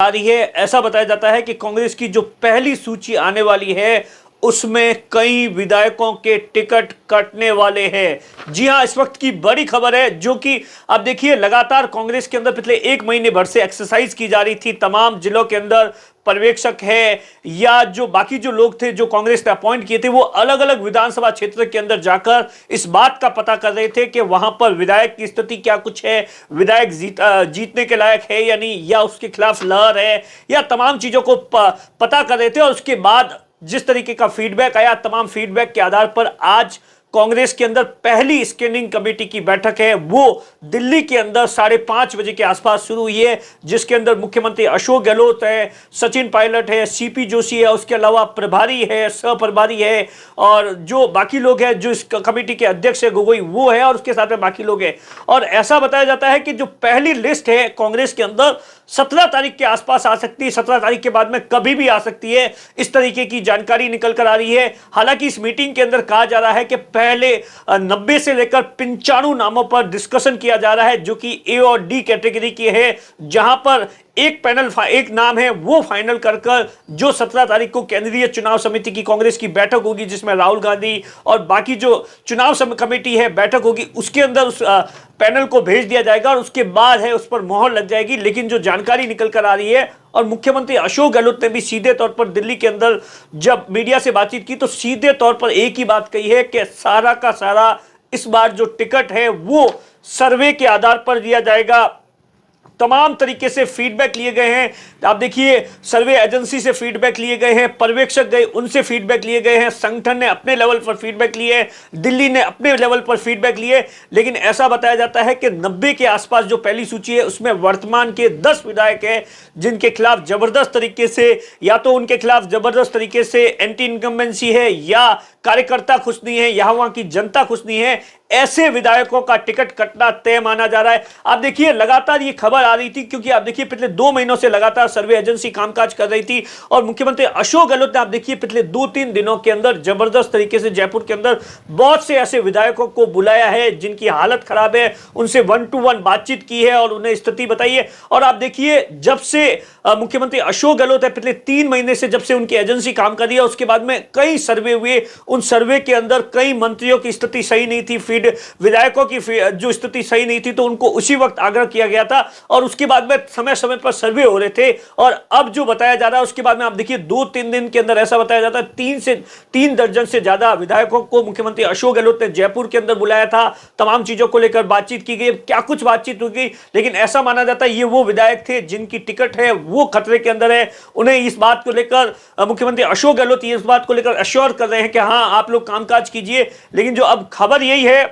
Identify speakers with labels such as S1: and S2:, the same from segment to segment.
S1: आ रही है। ऐसा बताया जाता है कि कांग्रेस की जो पहली सूची आने वाली है उसमें कई विधायकों के टिकट कटने वाले हैं। जी हां, इस वक्त की बड़ी खबर है जो कि आप देखिए लगातार कांग्रेस के अंदर पिछले 1 महीने भर से एक्सरसाइज की जा रही थी। तमाम जिलों के अंदर पर्यवेक्षक है या जो बाकी जो लोग थे जो कांग्रेस ने अपॉइंट किए थे, वो अलग अलग विधानसभा क्षेत्र के अंदर जाकर इस बात का पता कर रहे थे कि वहां पर विधायक की स्थिति क्या कुछ है, विधायक जीतने के लायक है या नहीं, या उसके खिलाफ लहर है, या तमाम चीजों को पता कर रहे थे। और उसके बाद जिस तरीके का फीडबैक आया, तमाम फीडबैक के आधार पर आज कांग्रेस के अंदर पहली स्क्रीनिंग कमेटी की बैठक है, वो दिल्ली के अंदर 5:30 बजे के आसपास शुरू हुई है, जिसके अंदर मुख्यमंत्री अशोक गहलोत है, सचिन पायलट है, सीपी जोशी है, उसके अलावा प्रभारी है, सह प्रभारी है, और जो बाकी लोग हैं, जो इस कमेटी के अध्यक्ष है गोगोई वो है, और उसके साथ में बाकी लोग हैं। और ऐसा बताया जाता है कि जो पहली लिस्ट है कांग्रेस के अंदर 17 तारीख के आसपास आ सकती है, 17 तारीख के बाद में कभी भी आ सकती है, इस तरीके की जानकारी निकल कर आ रही है। हालांकि इस मीटिंग के अंदर कहा जा रहा है कि पहले 90 से लेकर 95 नामों पर डिस्कशन किया जा रहा है, जो कि ए और डी कैटेगरी की है, जहां पर एक नाम है वो फाइनल कर जो 17 तारीख को केंद्रीय चुनाव समिति की कांग्रेस की बैठक होगी, जिसमें राहुल गांधी और बाकी जो चुनाव कमेटी है बैठक होगी, उसके अंदर उस पैनल को भेज दिया जाएगा और उसके बाद है उस पर मोहर लग जाएगी। लेकिन जो जानकारी निकल कर आ रही है, और मुख्यमंत्री अशोक गहलोत ने भी सीधे तौर पर दिल्ली के अंदर जब मीडिया से बातचीत की तो सीधे तौर पर एक ही बात कही है कि सारा का सारा इस बार जो टिकट है वो सर्वे के आधार पर दिया जाएगा। तमाम तरीके से फीडबैक लिए गए हैं। आप देखिए, सर्वे एजेंसी से फीडबैक लिए गए हैं, पर्यवेक्षक गए उनसे फीडबैक लिए गए हैं, संगठन ने अपने लेवल पर फीडबैक लिए, दिल्ली ने अपने लेवल पर फीडबैक लिए। लेकिन ऐसा बताया जाता है कि 90 के आसपास जो पहली सूची है उसमें वर्तमान के 10 विधायक हैं जिनके खिलाफ जबरदस्त तरीके से, या तो उनके खिलाफ जबरदस्त तरीके से एंटी इनकम्बेंसी है, या कार्यकर्ता खुश नहीं है, या वहां की जनता खुश नहीं है। ऐसे विधायकों का टिकट कटना तय माना जा रहा है। आप देखिए, लगातार ये खबर आ रही थी क्योंकि आप देखिए पिछले 2 महीनों से लगातार सर्वे एजेंसी कामकाज कर रही थी, और मुख्यमंत्री अशोक गहलोत ने आप देखिए पिछले 2-3 दिनों के अंदर जबरदस्त तरीके से जयपुर के अंदर बहुत से ऐसे विधायकों को बुलाया है जिनकी हालत खराब है, उनसे 1-to-1 बातचीत की है और उन्हें स्थिति बताई है। और आप देखिए, जब से मुख्यमंत्री अशोक गहलोत है, पिछले 3 महीने से जब से उनकी एजेंसी काम कर रही है, उसके बाद में कई सर्वे हुए, उन सर्वे के अंदर कई मंत्रियों की स्थिति सही नहीं थी, विधायकों की जो स्थिति सही नहीं थी, तो उनको उसी वक्त आग्रह किया गया था, और उसके बाद में समय समय पर सर्वे हो रहे थे। और अब जो बताया जा रहा है उसके बाद में आप देखिए 2-3 दिन के अंदर ऐसा बताया जाता है 3 दर्जन से ज्यादा विधायकों को मुख्यमंत्री अशोक गहलोत ने जयपुर के अंदर बुलाया था। तमाम चीजों को लेकर बातचीत की गई, क्या कुछ बातचीत हुई, लेकिन ऐसा माना जाता है ये वो विधायक थे जिनकी टिकट है वो खतरे के अंदर है। उन्हें इस बात को लेकर मुख्यमंत्री अशोक गहलोत इस बात को लेकर अश्योर कर रहे हैं कि हाँ, आप लोग कामकाज कीजिए। लेकिन जो अब खबर यही है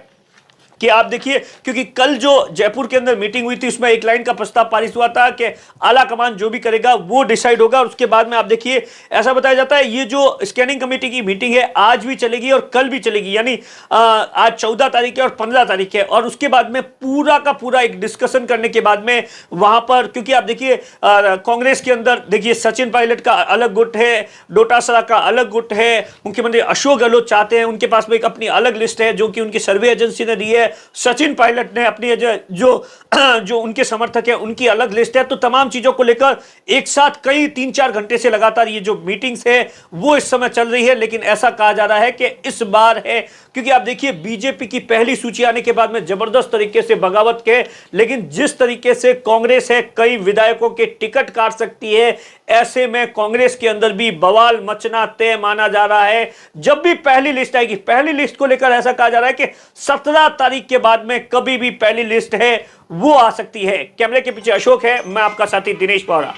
S1: कि आप देखिए, क्योंकि कल जो जयपुर के अंदर मीटिंग हुई थी उसमें एक लाइन का प्रस्ताव पारित हुआ था कि आला कमान जो भी करेगा वो डिसाइड होगा। और उसके बाद में आप देखिए, ऐसा बताया जाता है ये जो स्कैनिंग कमेटी की मीटिंग है आज भी चलेगी और कल भी चलेगी, यानी आज 14 तारीख है और 15 तारीख है। और उसके बाद में पूरा का पूरा एक डिस्कशन करने के बाद में वहां पर, क्योंकि आप देखिए कांग्रेस के अंदर देखिए सचिन पायलट का अलग गुट है, डोटासरा का अलग गुट है, मुख्यमंत्री अशोक गहलोत चाहते हैं, उनके पास में एक अपनी अलग लिस्ट है जो कि उनकी सर्वे एजेंसी ने दी है, सचिन पायलट ने अपनी जो उनके समर्थक है उनकी अलग लिस्ट है। तो तमाम चीजों को लेकर एक साथ कई 3-4 घंटे से लगातार ये जो मीटिंग्स है वो इस समय चल रही है। लेकिन ऐसा कहा जा रहा है कि इस बार है, क्योंकि आप देखिए बीजेपी की पहली सूची आने के बाद में जबरदस्त तरीके से बगावत के, लेकिन जिस तरीके से कांग्रेस है कई विधायकों के टिकट काट सकती है, ऐसे में कांग्रेस के अंदर भी बवाल मचना तय माना जा रहा है। जब भी पहली लिस्ट आएगी, पहली लिस्ट को लेकर ऐसा कहा जा रहा है कि 17 तारीख के बाद में कभी भी पहली लिस्ट है वो आ सकती है। कैमरे के पीछे अशोक है, मैं आपका साथी दिनेश पौड़ा।